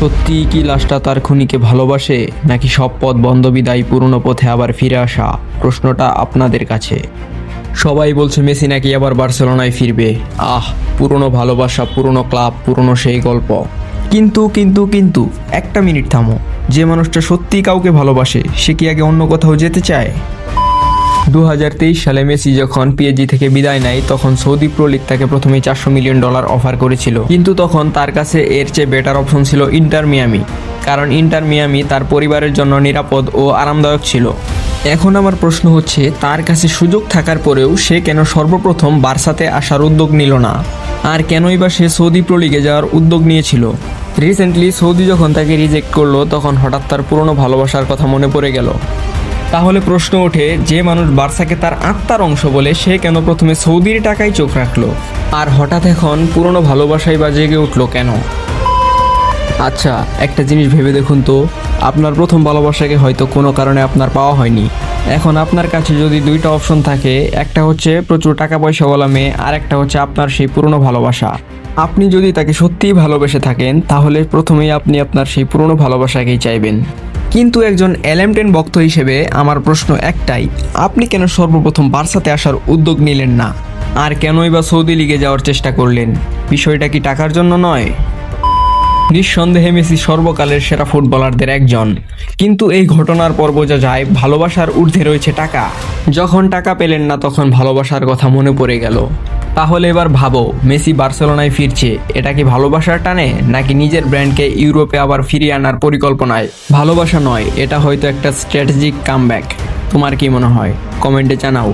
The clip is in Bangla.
সত্যিই কি লাশটা তার খুনিকে ভালোবাসে, নাকি সব পথ বন্ধ বিদায় পুরনো পথে আবার ফিরে আসা? প্রশ্নটা আপনাদের কাছে। সবাই বলছে মেসি নাকি আবার বার্সেলোনায় ফিরবে। পুরনো ভালোবাসা, পুরনো ক্লাব, পুরনো সেই গল্প। কিন্তু কিন্তু কিন্তু একটা মিনিট থামো। যে মানুষটা সত্যিই কাউকে ভালোবাসে, সে কি আগে অন্য কোথাও যেতে চায়? 2023 সালে মেসি যখন পিএসজি থেকে বিদায় নেয়, তখন সৌদি প্রো লিগ তাকে প্রথমে $400 মিলিয়ন অফার করেছিল। কিন্তু তখন তার কাছে এর চেয়ে বেটার অপশন ছিল ইন্টার মিয়ামি, কারণ ইন্টার মিয়ামি তার পরিবারের জন্য নিরাপদ ও আরামদায়ক ছিল। এখন আমার প্রশ্ন হচ্ছে, তার কাছে সুযোগ থাকার পরেও সে কেন সর্বপ্রথম বার্সাতে আসার উদ্যোগ নিল না? আর কেনই বা সে সৌদি প্রো লিগে যাওয়ার উদ্যোগ নিয়েছিল? রিসেন্টলি সৌদি যখন তাকে রিজেক্ট করলো, তখন হঠাৎ তার পুরনো ভালোবাসার কথা মনে পড়ে গেল। তাহলে প্রশ্ন ওঠে, যে মানুষ বার্সাকে তার আত্মার অংশ বলে, সে কেন প্রথমে সৌদির টাকায় চোখ রাখলো? আর হঠাৎ এখন পুরনো ভালোবাসাই বা জেগে উঠলো কেন? আচ্ছা, একটা জিনিস ভেবে দেখুন তো, আপনার প্রথম ভালোবাসাকে হয়তো কোনো কারণে আপনার পাওয়া হয়নি। এখন আপনার কাছে যদি দুইটা অপশন থাকে, একটা হচ্ছে প্রচুর টাকা পয়সাওয়ালা মেয়ে, আর একটা হচ্ছে আপনার সেই পুরনো ভালোবাসা। আপনি যদি তাকে সত্যিই ভালোবেসে থাকেন, তাহলে প্রথমেই আপনি আপনার সেই পুরনো ভালোবাসাকেই চাইবেন। কিন্তু একজন LM10 ভক্ত হিসেবে আমার প্রশ্ন একটাই, আপনি কেন সর্বপ্রথম বার্সাতে আসার উদ্যোগ নিলেন না? আর কেনই বা সৌদি লিগে যাওয়ার চেষ্টা করলেন? বিষয়টা কি টাকার জন্য নয়? নিঃসন্দেহে মেসি সর্বকালের সেরা ফুটবলারদের একজন, কিন্তু এই ঘটনার পর বোঝা যায় ভালোবাসার ঊর্ধ্বে রয়েছে টাকা। যখন টাকা পেলেন না, তখন ভালোবাসার কথা মনে পড়ে গেল। তাহলে এবার ভাবো, মেসি বার্সেলোনায় ফিরছে, এটা কি ভালোবাসার টানে, নাকি নিজের ব্র্যান্ডকে ইউরোপে আবার ফিরিয়ে আনার পরিকল্পনায়? ভালোবাসা নয়, এটা হয়তো একটা স্ট্র্যাটেজিক কামব্যাক। তোমার কি মনে হয়? কমেন্টে জানাও।